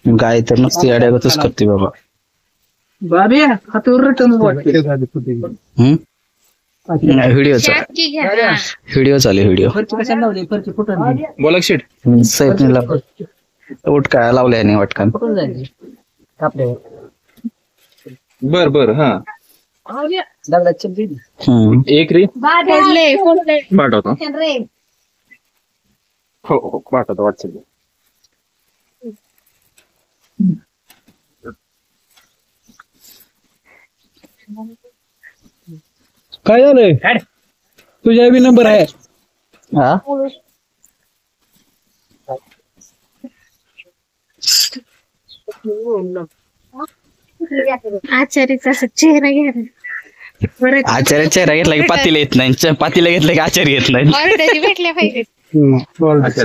गाय तर नसती अड्यागतच करते बाबा. व्हिडिओ चालू व्हिडिओ. बोला शेट. साहेबला उठका लावल्याने वाटकान. बर बर. हा एक रे पाठवतो. हो हो पाठवतो व्हॉट्सअप. काय झालंय? तुझ्या बी नंबर आहे. हा आचार्याचा चेहरा घ्या. आचार्य चेहरा घेतला की पातीला येत नाही, पातीला घेतलं की आचार्य येत नाही. भेटल्या पाहिजे.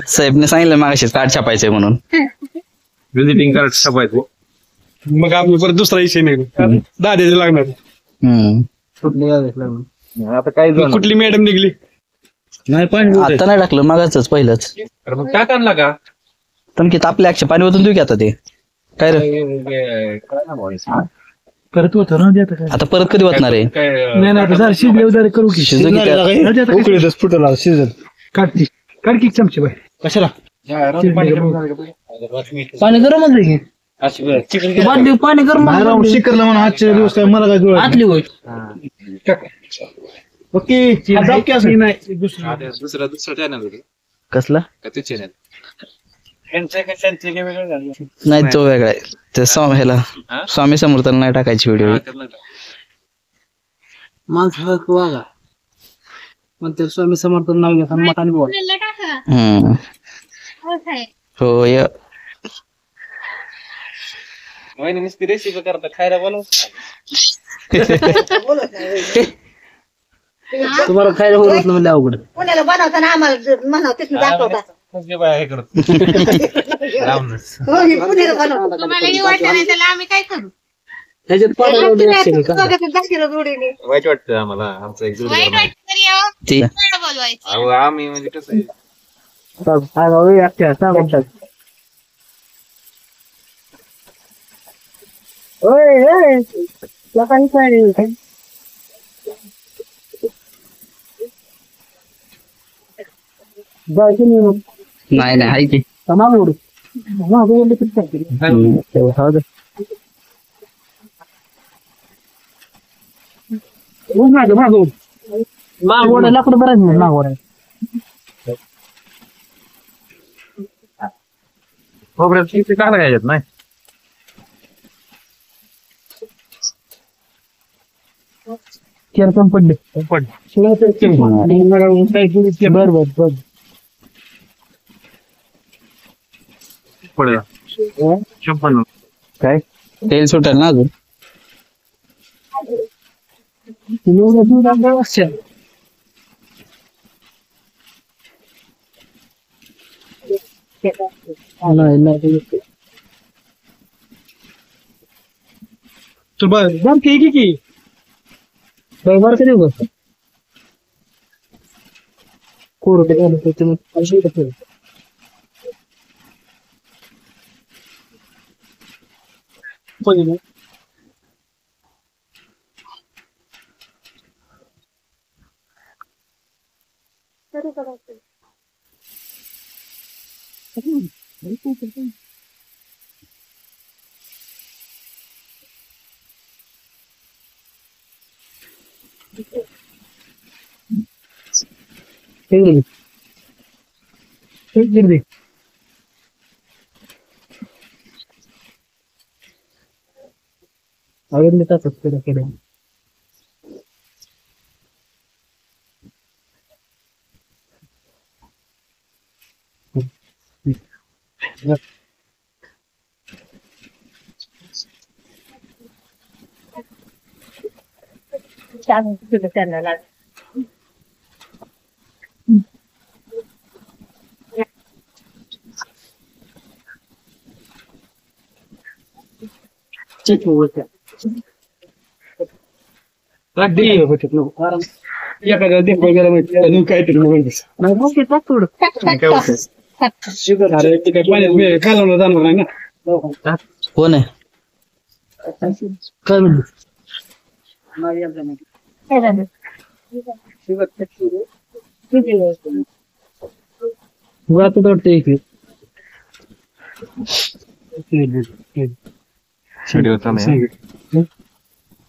साहेबने सांगितलं मागाशी कार्ड छापायचंय म्हणून. व्हिजिटिंग कार्ड छापायचं. मग आपलं परत दुसरा विषय नाही. दाद्याचे लागणार. आता काय कुठली मॅडम निघली? आता नाही टाकलं मागाच पहिलंच. मग टाकायला का तमकी तापल्या अक्षय पाणी ओतून देऊ की आता ते काय रे. परत होतं ना आता परत कधी वाटणार आहे? नाही शिजले करू की शिजू की त्या- उकळीतच फुटला शिजल. काढ चमचे बाय. कशाला पाणी गरम होत की पाणी गरम शिकरला म्हणून आजच्या दिवस काय मला काय जुळ आतली गोष्ट. ओके दुसरा चॅनल होतं कसला का ते चॅनल? नाही तो वेगळा आहे. ते ह्याला स्वामी समर्थाला नाही टाकायची व्हिडिओ. माणसं वागा मग ते स्वामी समर्थ नाव घ्या मताने बोल. हो य नुसती रेसिपी करता खायला बोलव. तुम्हाला खायला होत म्हणजे अवघड. पुण्याला बनवताना आम्हाला म्हणाव तिथून दाखवता. पुण्याला बनवतो आम्ही काय करू. वाईट वाटतं आम्हाला. आमचं एक आम्ही म्हणजे कसं आहे नाही नाही आहे की मागवड लाकडं बरं नाही मागवड. खोबऱ्यात टाकलं याच्यात नाही. केर पण पडले बर बर बर पडला 56. काय तेल सुटेल ना अजून. तू बरं की बरं कधी बस कोरडे झालं त्याच्यामध्ये एखाद्या देखभाल काहीतरी अरे ते काय पाण्यात कालवलं जाणार नाही ना. कोण आहे? काय म्हणलं वाटत वाटतं इकडे व्हिडिओ चालू आहे.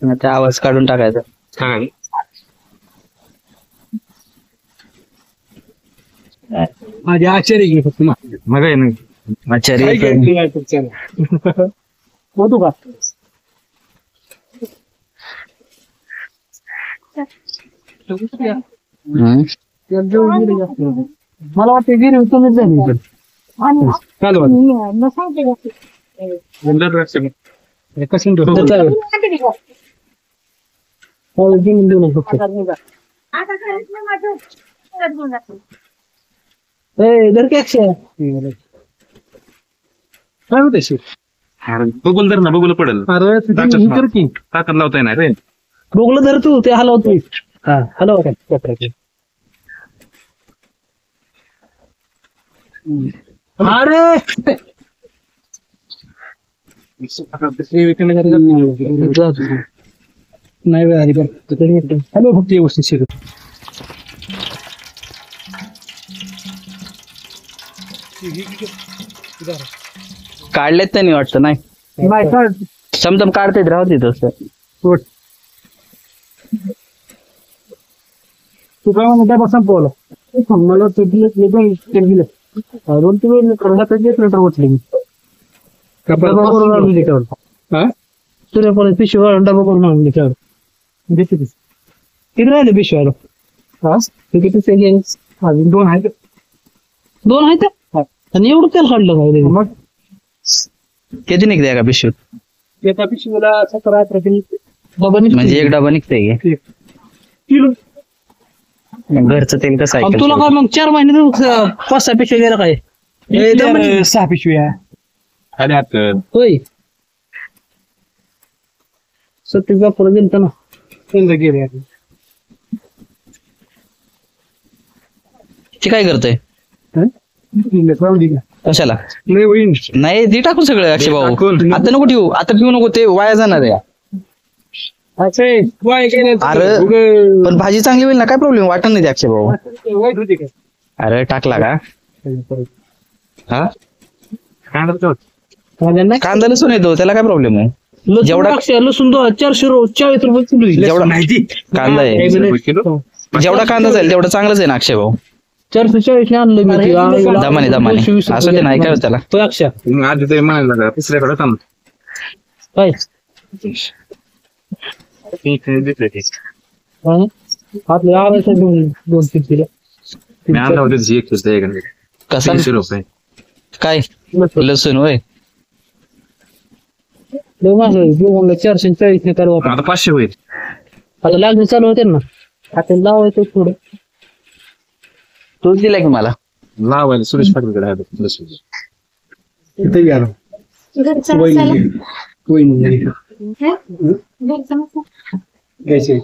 त्या आवाज काढून टाकायचा. सांगा की. माझी आश्चर्य घे फक्त मग आहे ना आचार्य होतो का हम्म. मला वाटतं गिरी तुम्हीच झाली चालू कसं देऊ फक्त जर काय काय होते बघूल तर ना बघूल पडेल. कर की ताकद लावता येणार रे. बघलं धर तू ते हलवतो हा हलव काय अरे नाही हॅलो फक्त व्यवस्थित शिकत काढलेत त्यांनी वाटतं नाही चमचम काढतेत राहते तसं. तू काय म्हणून डबा संपवला मला दिलं 2-3 लिटर ओतले मी सूर्यपाला पिशवी डबा करून आणली त्यावर किती राहिले पिशव्याला अजून 2 आहेत 2 आहेत आणि एवढं तेल काढलं काय मग किती निघते का पिशवीत? एका पिशवीला 17-18 किलो म्हणजे एक डबा निघते किलो घरचं तेल कसं आहे? तुला काय मग 4 महिने 5-6 पिशव्या गेला काय 6 पिशव्या होय सत्तीस बापूला गेलता ना गेले ते काय करतोय? कशाला? नाही ती टाकून सगळं अक्षय भाऊ. आता नको ठेवू, आता पिऊ नको, ते वाया जाणार आहे. अरे पण भाजी चांगली होईल ना, काय प्रॉब्लेम वाटत नाही ते अक्षय भाऊ. अरे टाकला का? हा कांदा लसूण येतो त्याला काय प्रॉब्लेम आहे? जेवढा लसूण 440 रुपये जेवढा कांदा आहे जेवढा कांदा जाईल तेवढा चांगलाच आहे ना अक्षय भाऊ. 440 आणलं मी दमाने असं ते नाही काय होत त्याला. तो अक्षय आधी ते म्हणायला तिसऱ्याकडे थांब. काय आपल्या आवाज 2-3 किलो मी आणला होता त्याची एक किलो आहे कसा 300 रुपये. काय लसूण होय? 440 ने करू आता 500 होईल. आता लागणे चालू होते ना आता लावायचं थोडं. तूच दिला की मला लावायला सुरेश पाटीलकडे आहे लसूण. तिथे गेलो घरचा मसाला घरचा मसाला घ्यायचे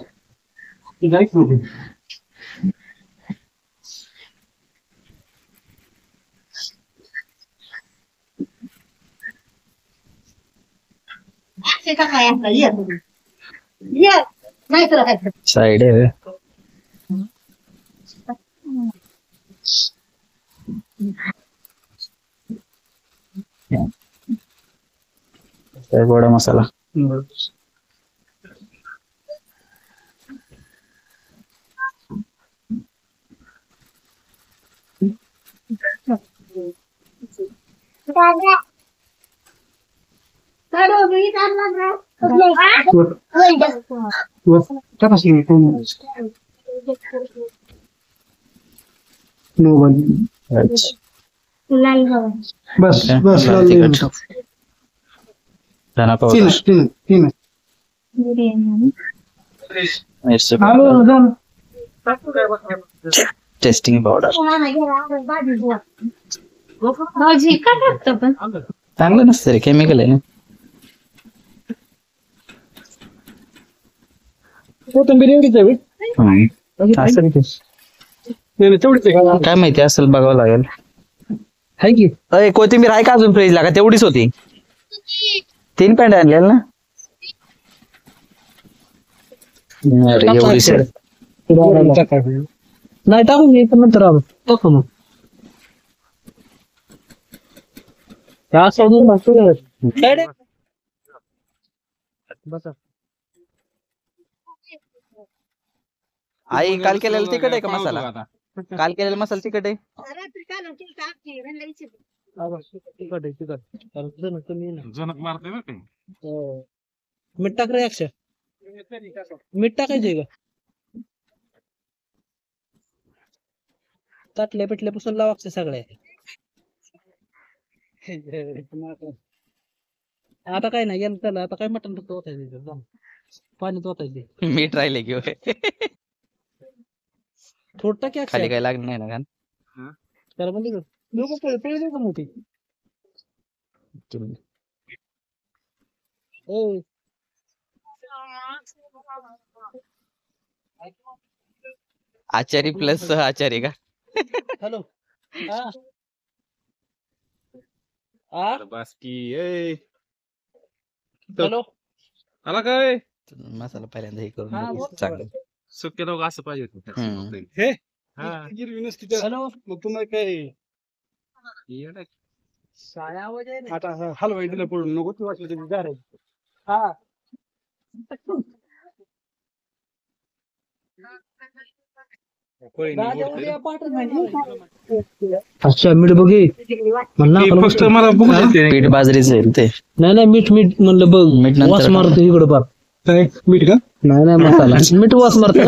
ते काय आपलं ये नाही तुला काय साईड आहे. गोडा मसाला लाल गव्हा बस बस धना पावडर बिर्याणी टेस्टिंग पावडर भाजी का टाकतो पण चांगलं नसतं रे, केमिकल आहे ना. कोथिंबीर एवढीच आहे असेल ते. तेवढीच आहे काय माहिती असेल बघावं लागेल. हाय की अय कोथिंबीर आहे का अजून फ्रीजला का तेवढीच होती 3 पॅन्ट आणलेल ना अरे एवढीच आहे. नाही टाकून घे पण नंतर आलो टाकू मग त्या सोडून बसा आई काल केलेला तिखट आहे का मसाला काल केलेला मसाला तिखट आहे रात्री काय नव्हती टाकते म्हणलं विचार तिकट आहे तिकट कमी ना जनक मारतोय बरं का? मीठ टाक रे अक्षय मीठ टाकायचंय का ताटल्या पिटल्यापासून लावायचं सगळ्या आता काय नाही गेलं त्याला आता काय मटण फक्त ओतायचं पाण्यात ओतायचे मीठ राहिले की होय. थोडं टाकी खाली अक्षय काय लागलं नाही ना घाण? त्याला म्हणजे लोक पहिले देऊ का मोठी ओ आचारी प्लस सह आचारी का हॅलो अरे बस की ए. हॅलो आला काय मसाला पहिल्यांदा हे करून हा, घेऊ. बोल. चांगलं सुके लोक असं पाहिजे होतं. हम्म. हा. हॅलो मग तुम्हाला काय येडा. काय आवाज आहे रे? आता हलवाई दिलं पडून नको तू वाचलं तरी गार हा अच्छा मीठ बघे फक्त मला बघू देते. पीठ बाजरीचं आहे ते नाही नाही मीठ मीठ म्हणलं बघ मीठ नंतर वास टाक. मारतो इकडं पार काय मीठ का नाही नाही मसाला मीठ वास मारतो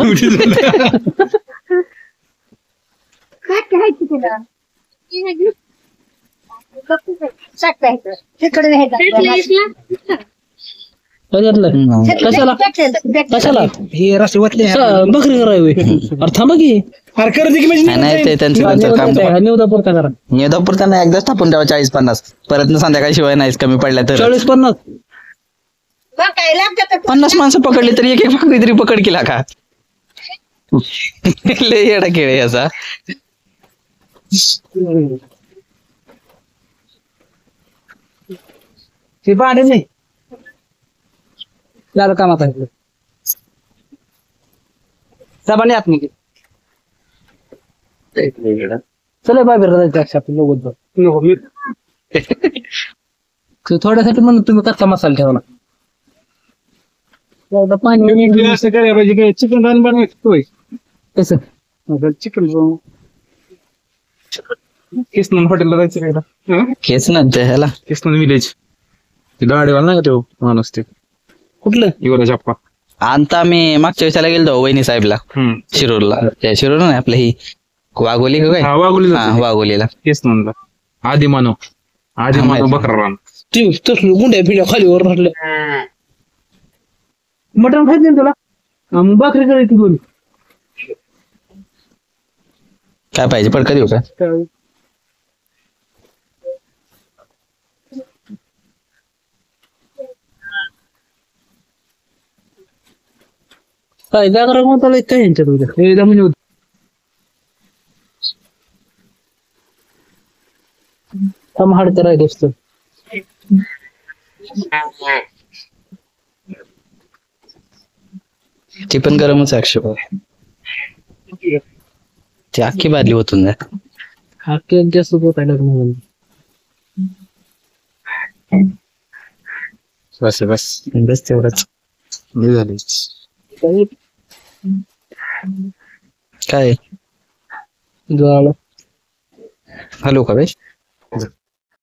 काय करायचं तुला तिकडे कशाला कशाला हे रस्ते वाटले बकरी करावी अरे थांबा की अरे कर दे की म्हणजे नाही, नाही ते त्यांचं नंतर काम निवदा पुरता करा निवदापूर त्यांना एकदाच टाकून ठेवा 40-50 परत न संध्याकाळी शिवाय नाहीच कमी पडल्या तर 40-50 काय लागतं 50 माणसं पकडली तरी एक भाकरी तरी पकड केला का लय येडा खेळ आहे याचा ते भांडे नाही झालं कामात आहे साबाने आत निघे चला बाहेर जायचं अक्षय आपलं लोक नको मीठ थोड्यासाठी म्हणून तुम्ही कच्चा मसाला ठेवला एकदा पाणी तुम्ही असं करायला पाहिजे काय चिकन रान बनवायचं कसं चिकन किसनन हॉटेलला जायचं काय हेच ना ते ह्याला किसन विलेज ते दाढीवाला नाही का तो माणूस ते कुठलं युवराज अप्पा. आता आम्ही मागच्या वेळेला गेलो वहिनी साहेबला शिरूरला त्या शिरूर नाही आपलं ही वाघोली का काय हा वागुली हा वाघोलीला किसनला आदी मानव बकरा रान. ते तसलं गुंड्या फिड्या खाली वर राहिलं मटण खायचं ना तुला मग भाकरी करायची बोल काय पाहिजे पडका देऊ का काय जागरा कोणता काय यांच्यात उद्या हे जमिनी होत हाड करायचं असतं ती पण गरमच आहे अक्षय ती अख्खी बादली होतून जा हा केक जास्त होत आहे लग्न बस बस बस तेवढंच हे झाले काय झालं हॅलो का बेश